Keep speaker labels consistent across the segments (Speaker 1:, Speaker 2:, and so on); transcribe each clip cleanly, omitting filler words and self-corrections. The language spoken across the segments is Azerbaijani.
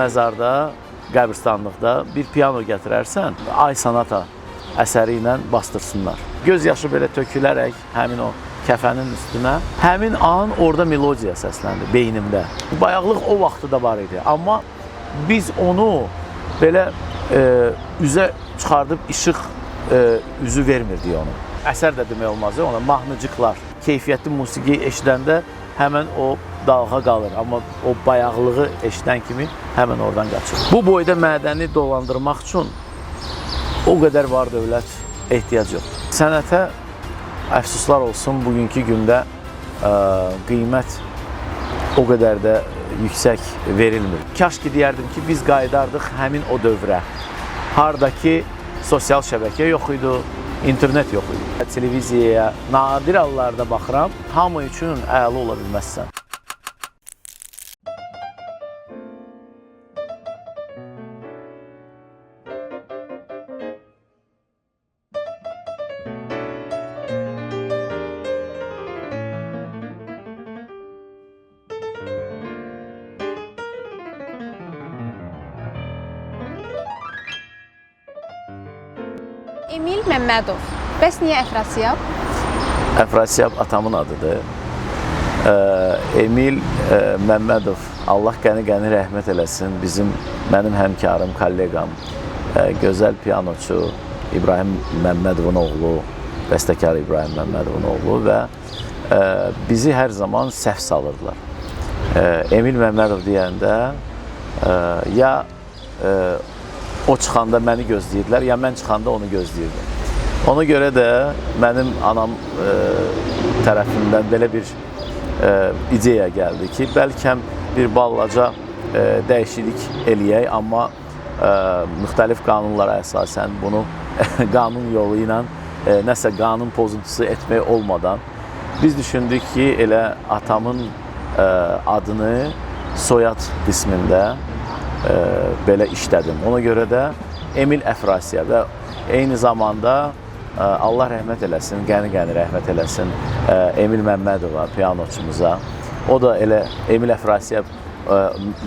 Speaker 1: məzarda, qəbirstanlıqda bir piano gətirərsən, Ay Sanata əsəri ilə bastırsınlar. Göz yaşı belə tökülərək həmin o kəfənin üstünə, həmin an orada melodiya səsləndi beynimdə. Bayaqlıq o vaxtı da var idi, amma biz onu belə üzə çıxardıb işıq üzü vermirdik onu. Əsər də demək olmaz, ona mahnıcıqlar, keyfiyyətli musiqi eşidəndə həmən o dalğa qalır, amma o bayaqlığı eşidən kimi həmən oradan qaçır. Bu boyda mədəni dolandırmaq üçün o qədər var dövlət ehtiyac yoxdur. Sənətə əfsuslar olsun, bugünkü gündə qiymət o qədər də yüksək verilmir. Kaş ki deyərdim ki, biz qayıdardıq həmin o dövrə. Hardakı sosial şəbəkə yox idi, internet yox idi. Televiziyaya nadir hallarda baxıram, hamı üçün əla ola bilməzsən.
Speaker 2: Emil Məmmədov. Bəs niyə Əfrasiyab?
Speaker 1: Əfrasiyab atamın adıdır. Emil Məmmədov, Allah qəni-qəni rəhmət eləsin, mənim həmkarım, kolleqam, gözəl pianoçu İbrahim Məmmədovun oğlu, bəstəkar İbrahim Məmmədovun oğlu və bizi hər zaman səhv salırdılar. Emil Məmmədov deyəndə ya o çıxanda məni gözləyirdilər, ya mən çıxanda onu gözləyirdim. Ona görə də mənim anam tərəfindən belə bir ideya gəldi ki, bəlkə bir balaca dəyişiklik eləyək, amma müxtəlif qanunlara əsasən bunu qanun yolu ilə nəsə qanun pozuntusu etmək olmadan biz düşündük ki, elə atamın adını soyad qismində belə işlədim. Ona görə də Emil Əfrasiyab və eyni zamanda Allah rəhmət eləsin, qəni-qəni rəhmət eləsin Emil Məmmədova, pianoçumuza. O da elə Emil Əfrasiyab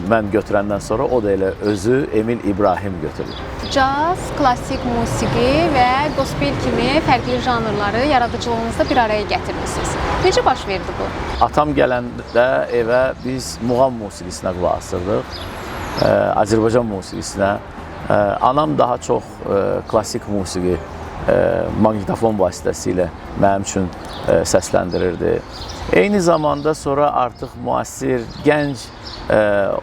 Speaker 1: mən götürəndən sonra o da elə özü Emil İbrahim götürür.
Speaker 2: Caz, klassik musiqi və gospel kimi fərqli janrları yaradıcılığınızda bir araya gətirmişsiniz. Necə baş verdi bu? Atam
Speaker 1: gələndə evə biz muğam musiqisinə qulaq asırdıq. Azərbaycan musiqisinə. Anam daha çox klassik musiqi maqnitofon vasitəsilə mənim üçün səsləndirirdi. Eyni zamanda sonra artıq müasir, gənc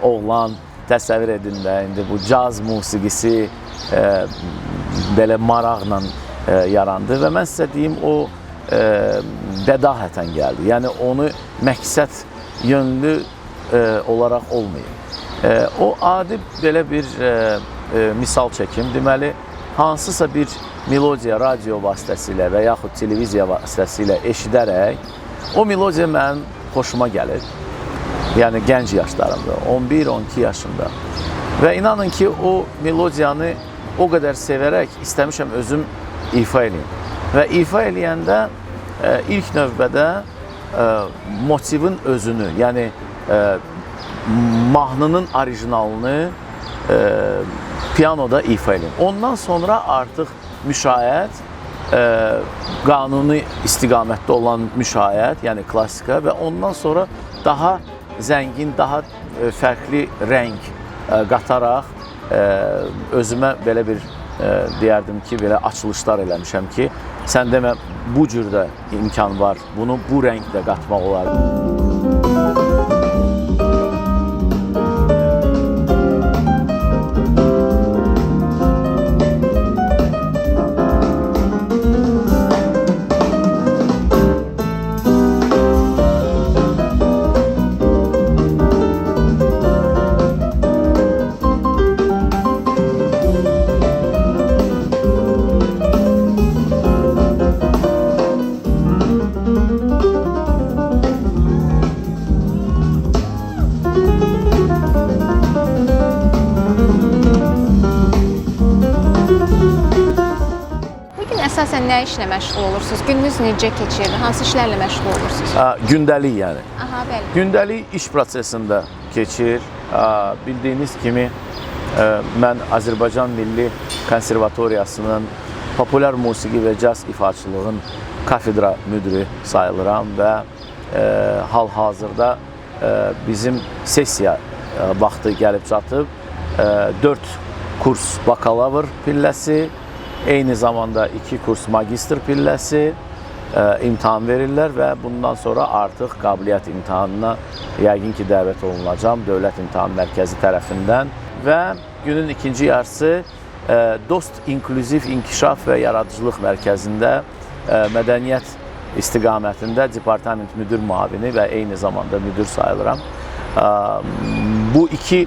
Speaker 1: oğlan təsəvvür edin də, indi bu caz musiqisi belə maraqla yarandı və mən sizə deyim, o bədahətən gəldi. Yəni onu məqsəd yönlü olaraq olmayıb. O adi belə bir misal çəkim, deməli, hansısa bir melodiya radio vasitəsilə və yaxud televiziya vasitəsilə eşidərək, o melodiya mənim xoşuma gəlir. Yəni, gənc yaşlarımda, 11-12 yaşında. Və inanın ki, o melodiyanı o qədər sevərək istəmişəm özüm ifa eləyim. Və ifa eləyəndə ilk növbədə motivin özünü, yəni mahnının orijinalını pianoda ifa edin. Ondan sonra artıq müşayiət, qanuni istiqamətdə olan müşayiət, yəni klassika və ondan sonra daha zəngin, daha fərqli rəng qataraq özümə belə bir deyərdim ki, belə açılışlar eləmişəm ki, sən demə bu cürdə imkan var, bunu bu rəngdə qatmaq olar.
Speaker 2: Əsasən nə işlə məşğul olursunuz? Gününüz necə keçir? Hansı işlərlə məşğul olursunuz?
Speaker 1: Gündəlik yəni.
Speaker 2: Aha, bəli.
Speaker 1: Gündəlik iş prosesində keçir. bildiyiniz kimi mən Azərbaycan Milli Konservatoriyasının populyar musiqi və caz ifaçılığın kafedra müdiri sayılıram və hal-hazırda bizim sessiya vaxtı gəlib çatıb 4 kurs bakalavr pilləsi, eyni zamanda 2 kurs magistr pilləsi imtahan verirlər və bundan sonra artıq qabiliyyət imtahanına yəqin ki dəvət olunacam Dövlət İmtahan Mərkəzi tərəfindən və günün ikinci yarısı Dost İnklüziv İnkişaf və Yaradıcılıq Mərkəzində mədəniyyət istiqamətində departament müdür müavini və eyni zamanda müdür sayılıram. Bu iki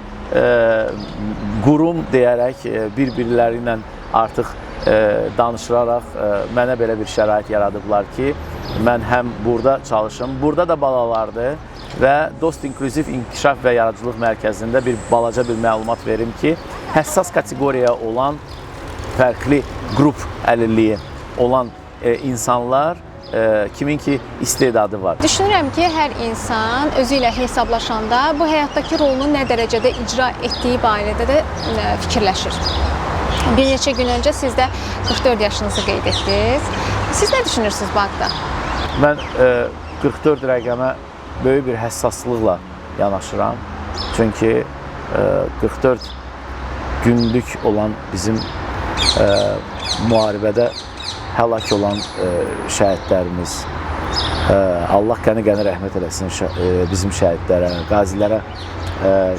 Speaker 1: qurum deyərək bir-birləri ilə artıq danışıraraq mənə belə bir şərait yaradıblar ki, mən həm burada çalışım, burada da balalardır və Dost İnklüziv İnkişaf və Yaradıcılıq Mərkəzində bir balaca bir məlumat verim ki, həssas kateqoriyaya olan fərqli qrup əlilliyi olan insanlar kimin ki istedadı var.
Speaker 2: Düşünürəm ki, hər insan özü ilə hesablaşanda bu həyatdakı rolunu nə dərəcədə icra etdiyi barədə də fikirləşir. Bir neçə gün öncə siz də 44 yaşınızı qeyd etdiniz. Siz nə düşünürsünüz bu haqda?
Speaker 1: Mən 44 rəqəmə böyük bir həssaslıqla yanaşıram. Çünki 44 günlük olan bizim müharibədə həlak olan şəhidlərimiz, Allah qəni-qəni rəhmət eləsin bizim şəhidlərə, qazilərə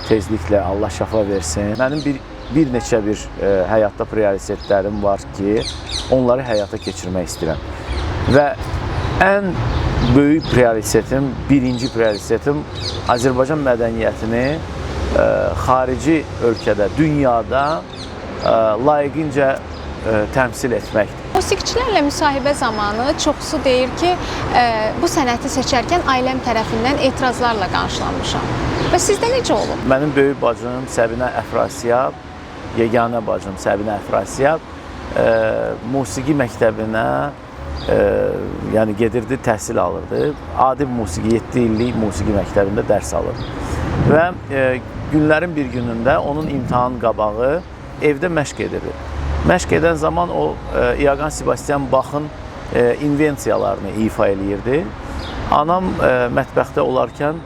Speaker 1: tezliklə Allah şəfa versin. Mənim bir neçə həyatda prioritetlərim var ki, onları həyata keçirmək istəyirəm. Və ən böyük prioritetim, birinci prioritetim Azərbaycan mədəniyyətini xarici ölkədə, dünyada layiqincə təmsil etməkdir.
Speaker 2: Musiqiçilərlə müsahibə zamanı çoxsu deyir ki, bu sənəti seçərkən ailəm tərəfindən etirazlarla qarşılanmışam. Və sizdə necə olub?
Speaker 1: Mənim böyük bacım Səbinə Əfrasiyab, yeganə bacım Səbinə Əfrasiyab musiqi məktəbinə yəni gedirdi, təhsil alırdı. Adi musiqi, 7 illik musiqi məktəbində dərs alırdı. Və günlərin bir günündə onun imtahan qabağı evdə məşq edirdi. Məşq edən zaman o İogan Sebastian Bach'ın invensiyalarını ifa eləyirdi. Anam mətbəxdə olarkən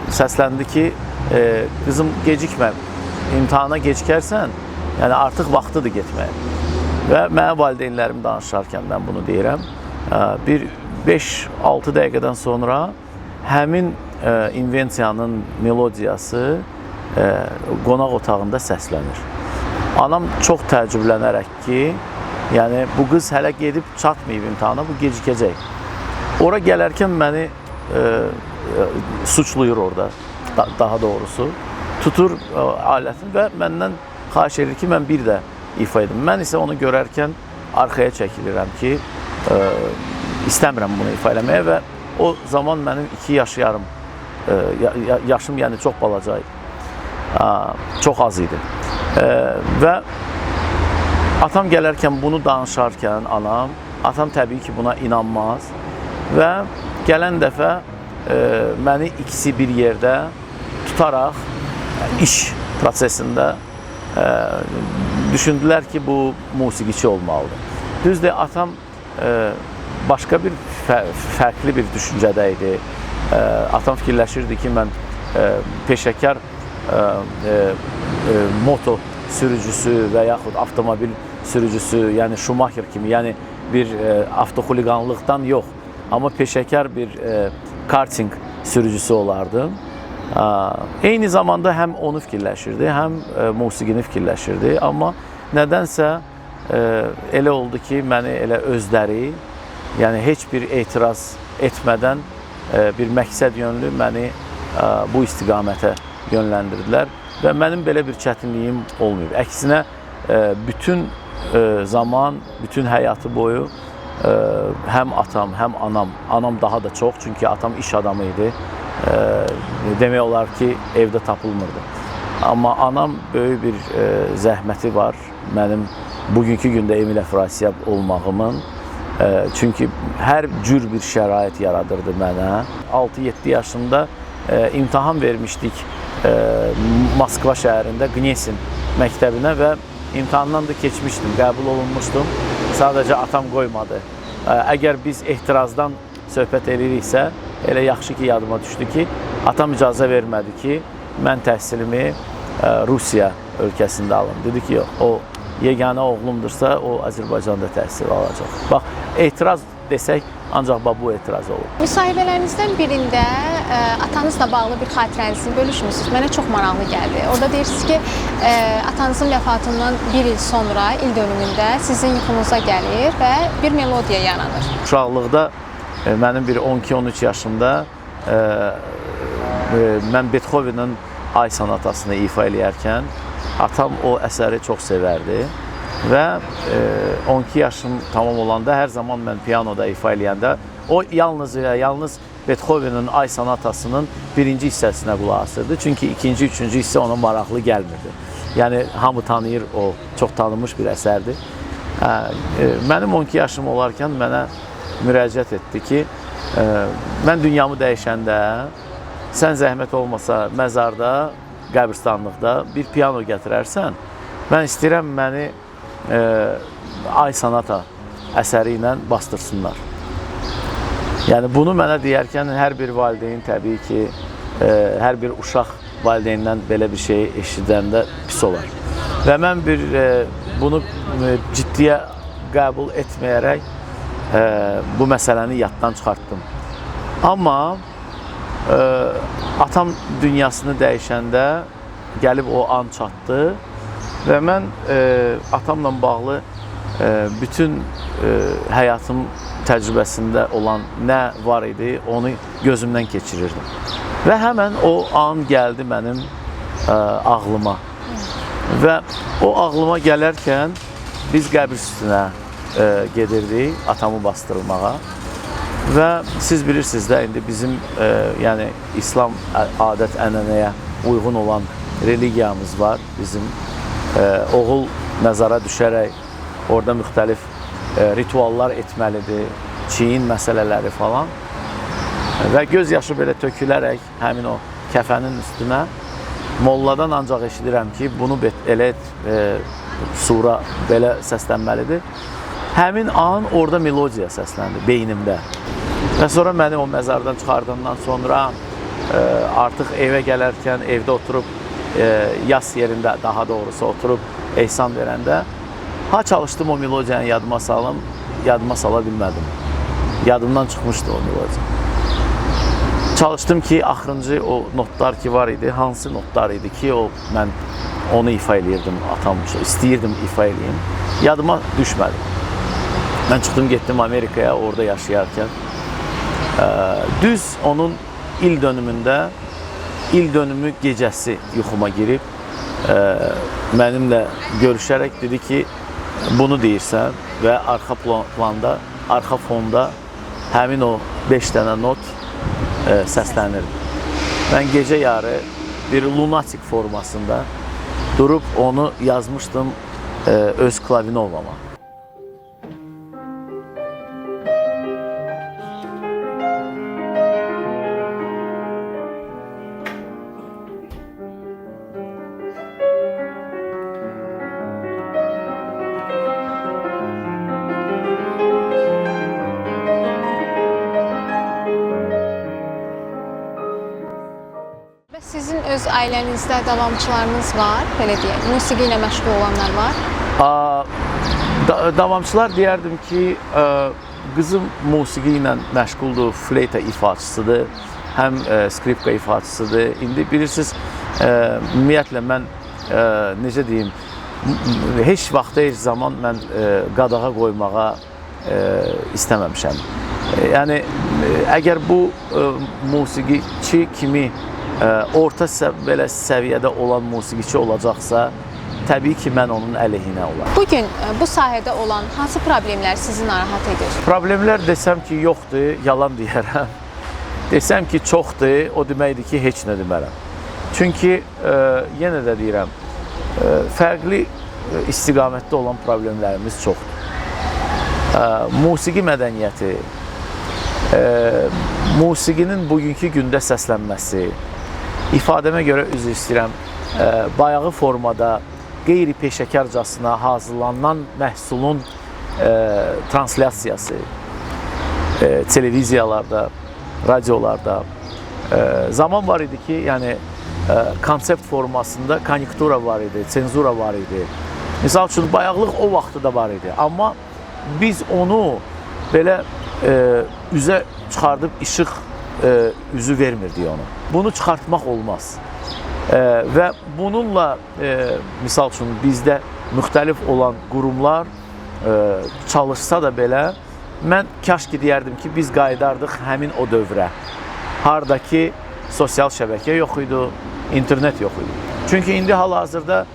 Speaker 1: səsləndi ki, qızım gecikmə, imtahana gecikərsən, yəni artıq vaxtıdır getməyə. Və mənə valideynlərim danışarkən mən bunu deyirəm. Bir 5-6 dəqiqədən sonra həmin invensiyanın melodiyası qonaq otağında səslənir. Anam çox təəccüblənərək ki, yəni bu qız hələ gedib çatmayıb imtahana, bu gecikəcək. Ora gələrkən məni suçluyur orada, daha doğrusu. Tutur alətini və məndən xahiş edir ki, mən bir də ifa edim. Mən isə onu görərkən arxaya çəkilirəm ki, istəmirəm bunu ifa eləməyə və o zaman mənim 2 yaş yarım, yaşım yəni çox balaca idi, çox az idi. Və atam gələrkən bunu danışarkən atam təbii ki buna inanmaz və gələn dəfə məni ikisi bir yerdə tutaraq iş prosesində düşündülər ki, bu musiqiçi olmalıdır. Düzdür, atam başqa bir fərqli bir düşüncədə idi. Atam fikirləşirdi ki, mən peşəkar moto sürücüsü və yaxud avtomobil sürücüsü, yəni Schumacher kimi, yəni bir avtoxuliqanlıqdan yox, amma peşəkar bir karting sürücüsü olardım. Eyni zamanda həm onu fikirləşirdi, həm musiqini fikirləşirdi, amma nədənsə elə oldu ki, məni elə özləri, yəni heç bir etiraz etmədən bir məqsəd yönlü məni bu istiqamətə yönləndirdilər və mənim belə bir çətinliyim olmayıb. Əksinə, bütün zaman, bütün həyatı boyu həm atam, həm anam daha da çox, çünki atam iş adamı idi, demək olar ki, evdə tapılmırdı. Amma anam böyük bir zəhməti var mənim bugünkü gündə Emil Əfrasiyab olmağımın. Çünki hər cür bir şərait yaradırdı mənə. 6-7 yaşında imtahan vermişdik Moskva şəhərində Gnesin məktəbinə və imtahandan da keçmişdim, qəbul olunmuşdum. Sadəcə atam qoymadı. Əgər biz ehtirazdan söhbət ediriksə, elə yaxşı ki, yadıma düşdü ki, atam icazə vermədi ki, mən təhsilimi Rusiya ölkəsində alım. Dedi ki, yox, o yeganə oğlumdursa, o Azərbaycanda təhsil alacaq. Bax, etiraz desək, ancaq bu etiraz olur.
Speaker 2: Müsahibələrinizdən birində atanızla bağlı bir xatirənizi bölüşmüsünüz. Mənə çox maraqlı gəldi. Orada deyirsiniz ki, atanızın vəfatından bir il sonra, il dönümündə sizin yuxunuza gəlir və bir melodiya yaranır.
Speaker 1: Uşaqlıqda mənim bir 12-13 yaşımda mən Beethoven'ın Ay sonatasını ifa eləyərkən atam o əsəri çox sevərdi. Və 12 yaşım tamam olanda hər zaman mən pianoda ifa eləyəndə o yalnız Beethoven'ın Ay sonatasının birinci hissəsinə qulaq asırdı. Çünki ikinci, üçüncü hissə ona maraqlı gəlmirdi. Yəni hamı tanıyır, o çox tanınmış bir əsərdir. Mənim 12 yaşım olarkən mənə müraciət etdi ki, mən dünyamı dəyişəndə sən zəhmət olmasa məzarda, qəbristanlıqda bir piano gətirərsən, mən istəyirəm məni Ay sonata əsəri ilə bastırsınlar. Yəni bunu mənə deyərkən hər bir valideyn təbii ki, hər bir uşaq valideyndən belə bir şey eşidəndə pis olar. Və mən bunu ciddiyə qəbul etməyərək bu məsələni yaddan çıxartdım. Amma atam dünyasını dəyişəndə gəlib o an çatdı və mən atamla bağlı bütün həyatım təcrübəsində olan nə var idi, onu gözümdən keçirirdim. Və həmən o an gəldi mənim ağlıma. Və o ağlıma gələrkən biz qəbir üstünə gedirdik atamı bastırılmağa. Və siz bilirsiniz də, indi bizim yəni İslam adət-ənənəyə uyğun olan religiyamız var. Bizim oğul məzara düşərək orada müxtəlif rituallar etməlidir, çiyin məsələləri falan. Və göz yaşı belə tökülərək həmin o kəfənin üstünə molladan ancaq eşidirəm ki, bunu elə sura belə səslənməlidir. Həmin an orada melodiya səsləndi beynimdə. Və sonra məni o məzardan çıxardığından sonra artıq evə gələrkən, evdə oturub, yas yerində daha doğrusu oturub ehsan verəndə çalışdım o melodiyanı yadıma sala bilmədim. Yadımdan çıxmışdı o melodiya. Çalışdım ki, axırıncı o notlar ki var idi, hansı notlar idi ki, mən onu ifa eləyirdim, atam istəyirdim ifa eləyim. Yadıma düşmədi. Mən çıxdım, getdim Amerikaya, orada yaşayarkən. Düz onun il dönümündə, il dönümü gecəsi yuxuma girib, mənimlə görüşərək dedi ki, bunu deyirsən və arxa planda, arxa fonda həmin o 5 dənə not səslənirdi. Mən gecə yarı bir lunatik formasında durub onu yazmışdım öz klavinovama.
Speaker 2: Sizin öz ailənizdə davamçılarınız var, belə deyək, musiqi ilə məşğul olanlar var?
Speaker 1: Davamçılar deyərdim ki, qızım musiqi ilə məşğuldur, fleyta ifaçısıdır, həm skripka ifaçısıdır. İndi bilirsiniz, ümumiyyətlə mən, necə deyim, heç vaxt, heç zaman mən qadağa qoymağa istəməmişəm. Yəni, əgər bu musiqiçi kimi orta belə səviyyədə olan musiqiçi olacaqsa, təbii ki, mən onun əleyhinə olar.
Speaker 2: Bugün bu sahədə olan hansı problemlər sizi narahat edir?
Speaker 1: Problemlər desəm ki, yoxdur, yalan deyərəm. Desəm ki, çoxdur, o deməkdir ki, heç nə demərəm. Çünki, yenə də deyirəm, fərqli istiqamətdə olan problemlərimiz çoxdur. Musiqi mədəniyyəti, musiqinin bugünkü gündə səslənməsi, ifadəmə görə üzr istəyirəm, bayağı formada qeyri-peşəkarcasına hazırlanan məhsulun translyasiyası, televiziyalarda, radiolarda zaman var idi ki, yəni konsept formasında konjunktura var idi, senzura var idi. Misal üçün, bayaqlıq o vaxtı da var idi. Amma biz onu belə üzə çıxardıb işıq üzü vermirdik onu. Bunu çıxartmaq olmaz. Və bununla, misal üçün, bizdə müxtəlif olan qurumlar çalışsa da belə, mən kaş ki deyərdim ki, biz qaydardıq həmin o dövrə. Hardakı sosial şəbəkə yox idi, internet yox idi. Çünki indi hal-hazırda,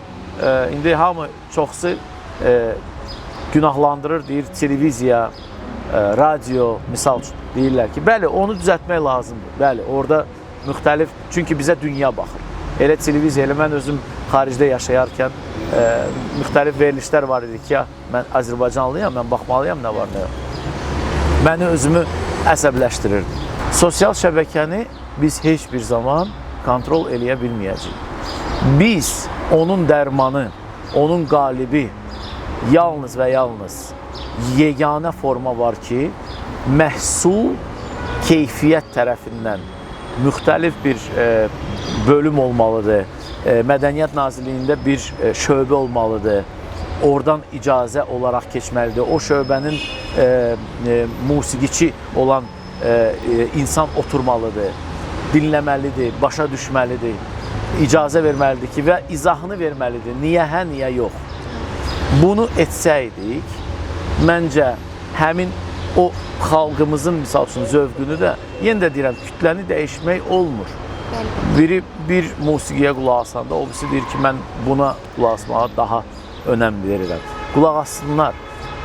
Speaker 1: indi hamı çoxsu günahlandırır, deyir, televiziya, radio, misal üçün deyirlər ki, bəli, onu düzəltmək lazımdır. Bəli, orada müxtəlif, çünki bizə dünya baxır. Elə televiziya, elə mən özüm xaricdə yaşayarkən müxtəlif verilişlər var idi ki, mən Azərbaycanlıyam, mən baxmalıyam, nə var, nə yox. Məni özümü əsəbləşdirirdi. Sosial şəbəkəni biz heç bir zaman kontrol eləyə bilməyəcəyik. Biz, onun dərmanı, onun qalibi yalnız və yalnız yeganə forma var ki, məhsul keyfiyyət tərəfindən müxtəlif bir bölüm olmalıdır. Mədəniyyət Nazirliyində bir şöbə olmalıdır. Oradan icazə olaraq keçməlidir. O şöbənin musiqiçi olan insan oturmalıdır, dinləməlidir, başa düşməlidir, icazə verməlidir ki, və izahını verməlidir. Niyə hə, niyə yox. Bunu etsəydik, məncə həmin o xalqımızın, misal üçün, zövqünü də, yenə də deyirəm, kütləni dəyişmək olmur. Biri bir musiqiyə qulaq asanda, o birisi deyir ki, mən buna qulaq asmağa daha önəm verirəm. Qulaq assınlar,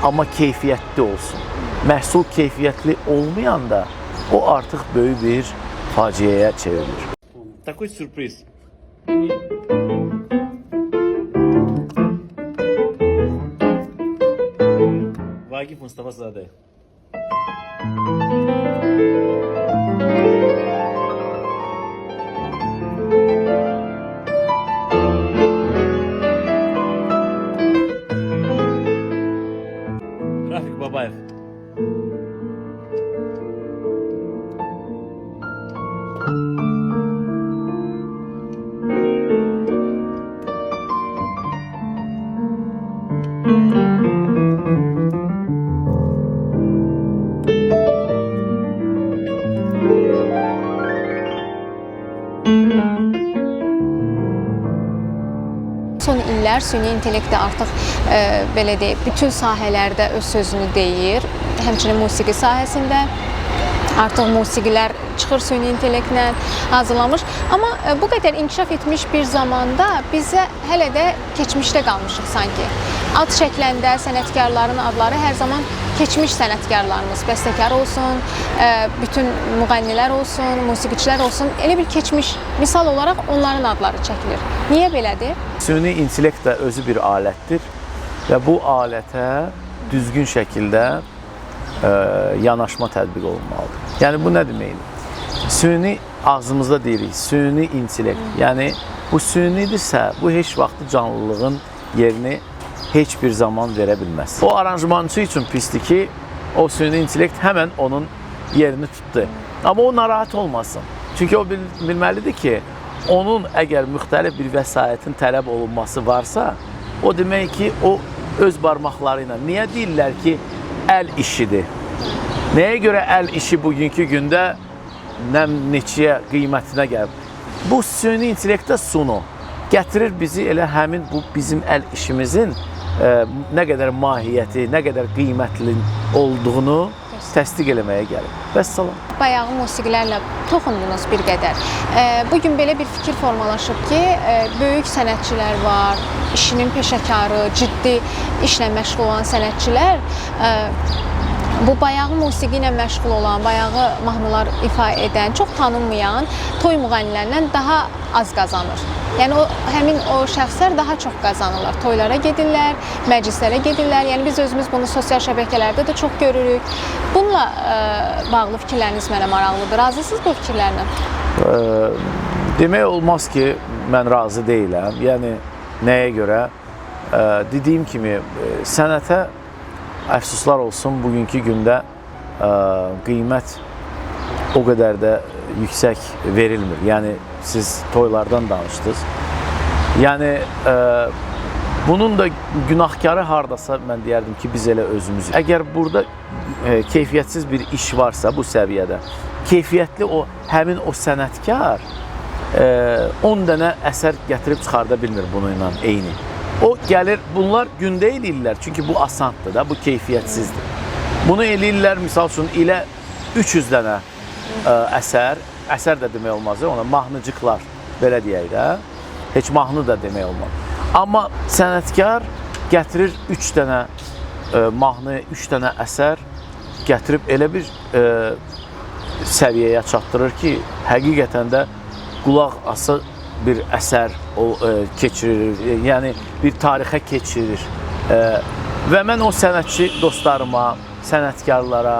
Speaker 1: amma keyfiyyətli olsun. Məhsul keyfiyyətli olmayanda, o artıq böyük bir faciəyə çevrilir.
Speaker 3: Такой сюрприз. Vagif Mustafazadeh. Rafik Babayev.
Speaker 2: Son illər süni intellekt artıq belə deyək, bütün sahələrdə öz sözünü deyir. Həmçinin musiqi sahəsində artıq musiqilər çıxır süni intellektlə hazırlanmış. Amma bu qədər inkişaf etmiş bir zamanda bizə hələ də keçmişdə qalmışıq sanki. Ad çəkiləndə sənətkarların adları hər zaman keçmiş sənətkarlarımız, bəstəkar olsun, bütün müğənnilər olsun, musiqiçilər olsun, elə bir keçmiş, misal olaraq onların adları çəkilir. Niyə belədir?
Speaker 1: Süni intellekt də özü bir alətdir və bu alətə düzgün şəkildə yanaşma tətbiq olunmalıdır. Yəni, bu nə deməkdir? Süni, ağzımızda deyirik, süni intellekt. Yəni, bu sünidirsə, bu heç vaxt canlılığın yerini heç bir zaman verə bilməz. O aranjmançı üçün pisdir ki, o süni intellekt həmən onun yerini tutdu. Amma o narahat olmasın. Çünki o bilməlidir ki, onun əgər müxtəlif bir vəsaitin tələb olunması varsa, o demək ki, o öz barmaqları ilə. Niyə deyirlər ki, əl işidir? Nəyə görə əl işi bugünkü gündə neçəyə qiymətinə gəlir? Bu süni intellektdə sunu gətirir bizi elə həmin bu bizim əl işimizin nə qədər mahiyyəti, nə qədər qiymətli olduğunu təsdiq eləməyə gəlir. Vəssalam.
Speaker 2: Bayağı musiqilərlə toxundunuz bir qədər. Bugün belə bir fikir formalaşıb ki, böyük sənətçilər var, işinin peşəkarı, ciddi işlə məşğul olan sənətçilər bu bayağı musiqi ilə məşğul olan, bayağı mahnılar ifa edən, çox tanınmayan toy müğənnilərindən daha az qazanır. Yəni həmin o şəxslər daha çox qazanırlar. Toylara gedirlər, məclislərə gedirlər. Yəni biz özümüz bunu sosial şəbəkələrdə də çox görürük. Bununla bağlı fikirləriniz mənə maraqlıdır. Razısınız bu fikirlərlə?
Speaker 1: Demək olmaz ki, mən razı deyiləm. Yəni nəyə görə? Dediyim kimi, sənətə əfsuslar olsun, bugünkü gündə qiymət o qədər də yüksək verilmir. Yəni siz toylardan danışdınız. Yəni bunun da günahkarı hardasa mən deyərdim ki, biz elə özümüz. Əgər burada keyfiyyətsiz bir iş varsa bu səviyyədə, keyfiyyətli həmin o sənətkar 10 dənə əsər gətirib çıxarda bilmir bununla eyni. O gəlir, bunlar gündə eləyirlər, çünki bu asandır da, bu keyfiyyətsizdir. Bunu eləyirlər, misal üçün, ilə 300 dənə əsər də demək olmaz, ona mahnıcıqlar, belə deyək də, heç mahnı da demək olmaz. Amma sənətkar gətirir 3 dənə mahnı, 3 dənə əsər gətirib elə bir səviyyəyə çatdırır ki, həqiqətən də qulaq ası bir əsər keçirir, yəni bir tarixə keçirir. Və mən o sənətçi dostlarıma, sənətkarlara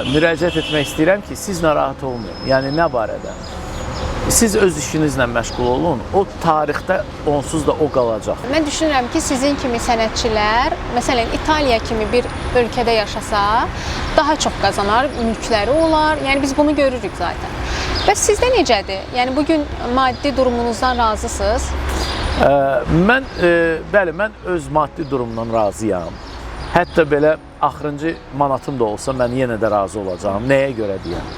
Speaker 1: müraciət etmək istəyirəm ki, siz narahat olmayın. Yəni nə barədə? Siz öz işinizlə məşğul olun, o tarixdə onsuz da o qalacaq.
Speaker 2: Mən düşünürəm ki, sizin kimi sənətçilər, məsələn, İtaliya kimi bir ölkədə yaşasa, daha çox qazanar, mülkləri olar. Yəni biz bunu görürük zaten. Bəs sizdə necədir? Yəni bugün maddi durumunuzdan razısınız?
Speaker 1: Bəli, mən öz maddi durumdan razıyam. Hətta belə axırıncı manatım da olsa mən yenə də razı olacağam. Nəyə görə deyəm?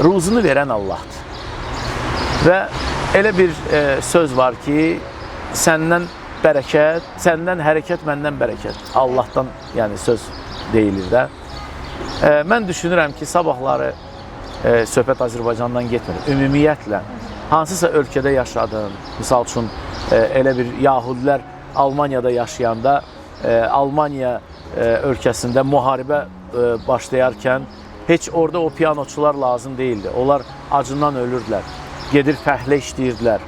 Speaker 1: Ruzunu verən Allahdır. Və elə bir söz var ki, səndən bərəkət, səndən hərəkət, məndən bərəkət. Allahdan yəni söz deyilir də. Mən düşünürəm ki, sabahları söhbət Azərbaycandan getmir. Ümumiyyətlə, hansısa ölkədə yaşadın, misal üçün, elə bir yahudilər Almaniyada yaşayanda, Almaniya ölkəsində müharibə başlayarkən heç orada o pianoçular lazım deyildi. Onlar acından ölürdülər, gedir fəhlə işləyirdilər.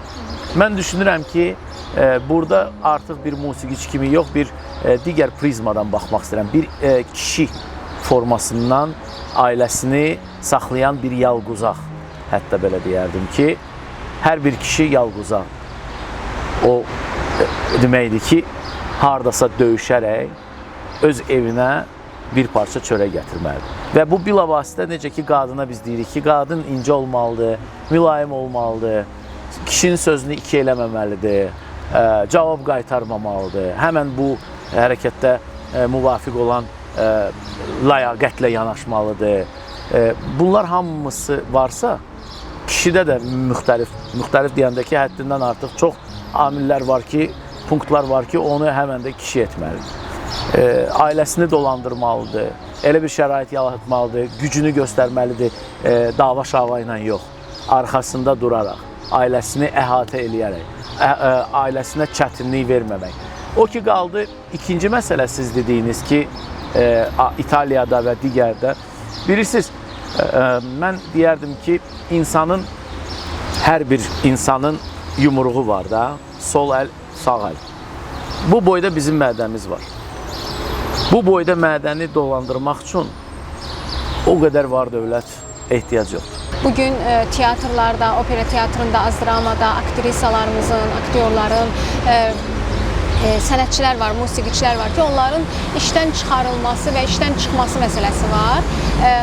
Speaker 1: Mən düşünürəm ki, burada artıq bir musiqiçi kimi yox, bir digər prizmadan baxmaq istəyirəm. Bir kişi formasından ailəsini saxlayan bir yalquzaq, hətta belə deyərdim ki, hər bir kişi yalquzaq. O deməkdir ki, hardasa döyüşərək öz evinə bir parça çörək gətirməlidir. Və bu bilavasitə necə ki, qadına biz deyirik ki, qadın incə olmalıdır, mülayim olmalıdır, kişinin sözünü iki eləməməlidir, cavab qaytarmamalıdır. Həmən bu hərəkətdə müvafiq olan ləyaqətlə yanaşmalıdır. Bunlar hamısı varsa, kişidə də müxtəlif deyəndə ki, həddindən artıq çox amillər var ki, punktlar var ki, onu həmən də kişi etməlidir. Ailəsini dolandırmalıdır, elə bir şərait yaratmalıdır, gücünü göstərməlidir, dava şava ilə yox, arxasında duraraq, ailəsini əhatə eləyərək, ailəsinə çətinlik verməmək. O ki, qaldı ikinci məsələ siz dediyiniz ki, İtaliyada və digərdə, bilirsiniz, mən deyərdim ki, hər bir insanın yumruğu var da, sol əl, sağ əl. Bu boyda bizim mədəmiz var. Bu boyda mədəni dolandırmaq üçün o qədər var dövlət ehtiyac yoxdur.
Speaker 2: Bugün teatrlarda, opera teatrında, az-dramada aktrisalarımızın, aktyorların, sənətçilər var, musiqiçilər var ki, onların işdən çıxarılması və işdən çıxması məsələsi var.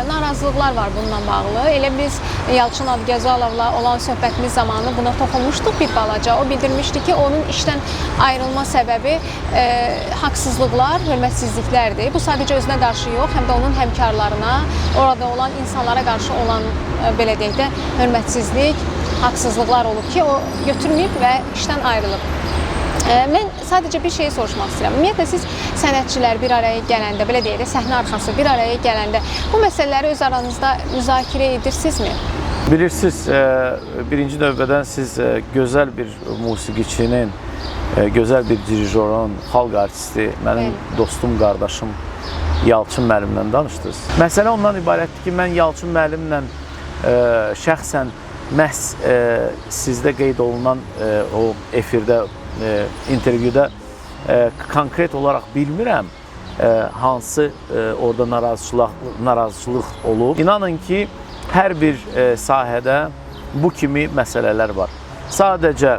Speaker 2: Narazılıqlar var bununla bağlı. Elə biz Yalçın Adgəzalovla olan söhbətimiz zamanı buna toxunmuşduq bir balaca. O bildirmişdi ki, onun işdən ayrılma səbəbi haqsızlıqlar, hörmətsizliklərdir. Bu sadəcə özünə qarşı yox, həm də onun həmkarlarına, orada olan insanlara qarşı olan, belə deyək də, hörmətsizlik, haqsızlıqlar olub ki, o götürməyib və işdən ayrılıb. Mən sadəcə bir şey soruşmaq istəyirəm. Ümumiyyətlə, siz sənətçilər bir araya gələndə, belə deyək də, səhnə arxası bir araya gələndə bu məsələləri öz aranızda müzakirə edirsinizmi?
Speaker 1: Bilirsiniz, birinci növbədən siz gözəl bir musiqiçinin, gözəl bir dirijorun, xalq artisti, mənim dostum, qardaşım Yalçın müəllimlə danışdınız. Məsələ ondan ibarətdir ki, mən Yalçın müəllimlə şəxsən məhz sizdə qeyd olunan o efirdə, intervyuda konkret olaraq bilmirəm hansı orada narazıçılıq olub. İnanın ki, hər bir sahədə bu kimi məsələlər var. Sadəcə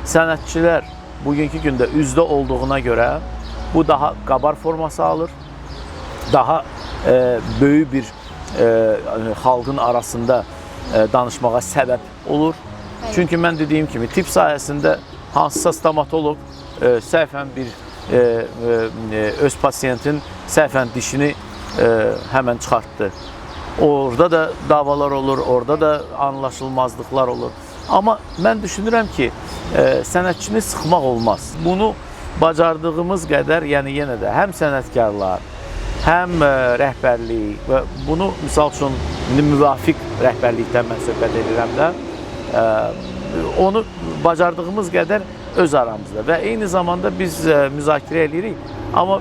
Speaker 1: sənətçilər bugünkü gündə üzdə olduğuna görə bu daha qabar forması alır, daha böyük bir xalqın arasında danışmağa səbəb olur. Çünki mən dediyim kimi tibb sahəsində hansısa stomatoloq səhvən bir öz pasiyentin səhvən dişini həmən çıxartdı. Orada da davalar olur, orada da anlaşılmazlıqlar olur. Amma mən düşünürəm ki, sənətçini sıxmaq olmaz. Bunu bacardığımız qədər, yəni yenə də həm sənətkarlar, həm rəhbərlik və bunu misal üçün müvafiq rəhbərlikdən mən söhbət edirəm də, onu bacardığımız qədər öz aramızda və eyni zamanda biz müzakirə edirik. Amma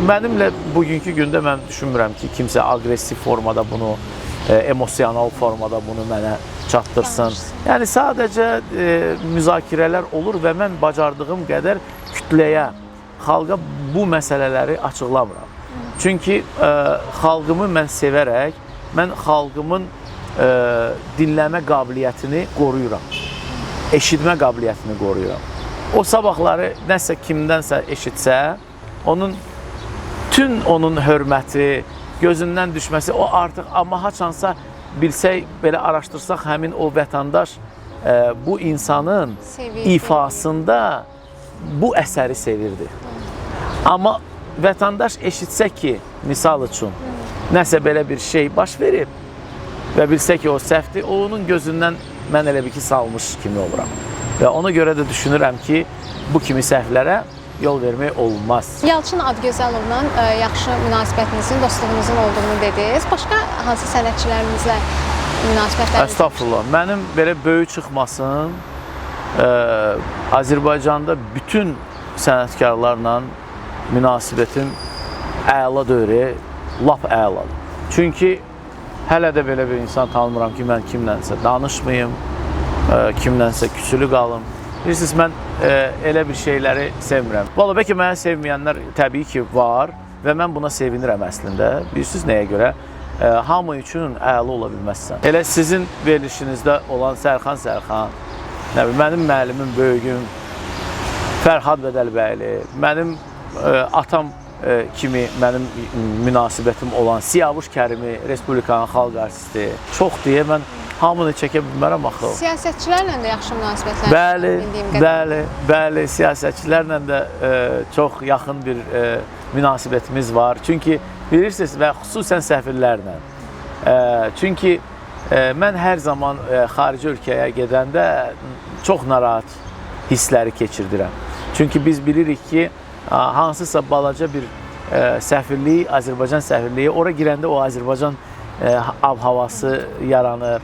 Speaker 1: mənimlə bugünkü gündə mən düşünmürəm ki, kimsə aqressiv formada bunu, emosional formada bunu mənə çatdırsın. Yəni sadəcə müzakirələr olur və mən bacardığım qədər kütləyə, xalqa bu məsələləri açıqlamıram. Çünki xalqımı mən sevərək, mən xalqımın dinləmə qabiliyyətini qoruyuram, eşitmə qabiliyyətini qoruyuram. O sabahları nəsə kimdənsə eşitsə, onun hörməti, gözündən düşməsi, o artıq amma haçansa bilsək, belə araşdırsaq, həmin o vətəndaş bu insanın ifasında bu əsəri sevirdi. Amma vətəndaş eşitsə ki, misal üçün, nəsə belə bir şey baş verib və bilsə ki, o səhvdir, onun gözündən mən elə bir ki, salmış kimi oluram. Və ona görə də düşünürəm ki, bu kimi səhvlərə yol vermək olmaz.
Speaker 2: Yalçın Adgözəlovla yaxşı münasibətinizin, dostluğunuzun olduğunu dediniz. Başqa hansı sənətçilərimizlə münasibətləriniz?
Speaker 1: Estağfurullah. Mənim belə böyük çıxmasın, Azərbaycanda bütün sənətkarlarla münasibətim əla dövrü, lap əladır. Çünki hələ də belə bir insan tanımıram ki, mən kimlənsə danışmayım, kimlənsə küsülü qalım. Bilirsiniz, mən elə bir şeyləri sevmirəm. Valla, bəlkə mənə sevməyənlər təbii ki var və mən buna sevinirəm əslində. Bilirsiniz nəyə görə? Hamı üçün əla ola bilməzsən. Elə sizin verilişinizdə olan Sərxan, mənim müəllimim, böyüyüm Fərhad Bədəlbəyli, mənim atam kimi mənim münasibətim olan Siyavuş Kərimi, Respublikanın xalq artisti, çox deyə mən hamını çəkə bilmərəm axı.
Speaker 2: Siyasətçilərlə də yaxşı münasibətlər
Speaker 1: Bəli, siyasətçilərlə də çox yaxın bir münasibətimiz var. Çünki bilirsiniz və xüsusən səfirlərlə. Çünki mən hər zaman xarici ölkəyə gedəndə çox narahat hissləri keçirdirəm. Çünki biz bilirik ki, hansısa balaca bir səfirlik, Azərbaycan səfirliyi, ora girəndə o Azərbaycan ab-havası yaranır.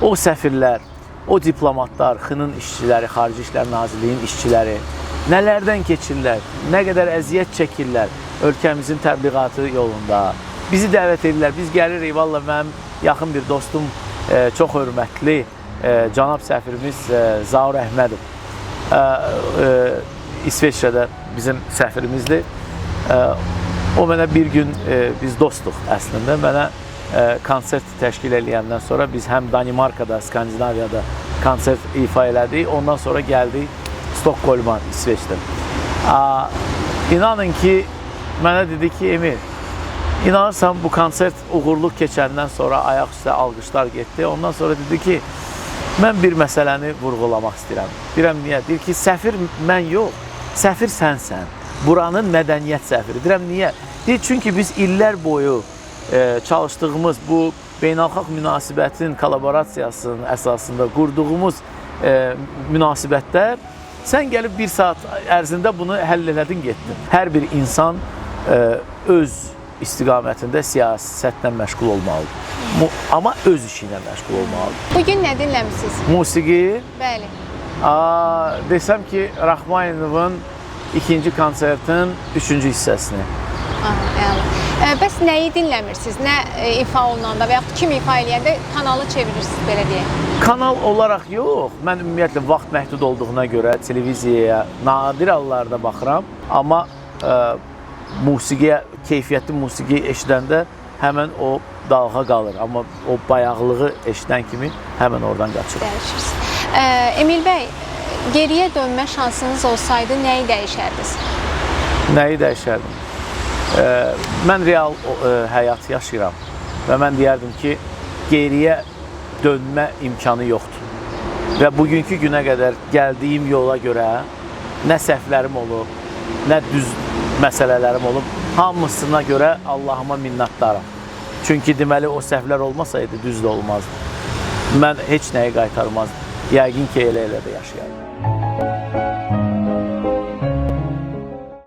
Speaker 1: O səfirlər, o diplomatlar, XİN-in işçiləri, Xarici İşlər Nazirliyinin işçiləri nələrdən keçirlər, nə qədər əziyyət çəkirlər ölkəmizin təbliğatı yolunda. Bizi dəvət edirlər, biz gəlirik, valla mənim yaxın bir dostum, çox hörmətli cənab səfirimiz Zaur Əhmədov, İsveçrədə bizim səfirimizdir. O mənə bir gün, biz dostuq əslində, mənə konsert təşkil eləyəndən sonra biz həm Danimarkada, Skandinaviyada konsert ifa elədik. Ondan sonra gəldik Stockholm'a, İsveçdə. İnanın ki, mənə dedi ki, Emil, inanırsan bu konsert uğurluq keçəndən sonra ayaq üstə alqışlar getdi. Ondan sonra dedi ki, mən bir məsələni vurğulamaq istəyirəm. Deyirəm, niyə? Deyir ki, səfir mən yox, səfir sənsən. Buranın mədəniyyət səfiri. Deyirəm, niyə? Deyir, çünki biz illər boyu çalışdığımız bu beynəlxalq münasibətin kollaborasiyasının əsasında qurduğumuz münasibətlər, sən gəlib bir saat ərzində bunu həll elədin, getdin. Hər bir insan öz istiqamətində siyasətlə məşğul olmalıdır. Amma öz işi ilə məşğul olmalıdır.
Speaker 2: Bugün nə dinləmişsiniz?
Speaker 1: Musiqi?
Speaker 2: Bəli.
Speaker 1: Desəm ki, Rəhmanovun ikinci konsertin 3-cü hissəsini.
Speaker 2: Əla. Bəs nəyi dinləmirsiniz? Nə ifa olunanda və yaxud kim ifa eləyəndə kanalı çevirirsiniz, belə deyək?
Speaker 1: Kanal olaraq yox. Mən ümumiyyətlə vaxt məhdud olduğuna görə televiziyaya nadir hallarda baxıram, amma musiqiyə, keyfiyyətli musiqi eşidəndə həmən o dalğa qalır, amma o bayaqlığı eşidən kimi həmən oradan qaçır.
Speaker 2: Dəyişirsiniz. Emil bəy, geriyə dönmə şansınız olsaydı nəyi dəyişərdiniz?
Speaker 1: Nəyi dəyişərdim? Mən real həyat yaşayıram və mən deyərdim ki, geriyə dönmə imkanı yoxdur. Və bugünkü günə qədər gəldiyim yola görə nə səhvlərim olub, nə düz məsələlərim olub, hamısına görə Allahıma minnətdaram. Çünki deməli o səhvlər olmasaydı düz də olmazdı. Mən heç nəyi qaytarmazdım. Yəqin ki, elə də yaşayardım.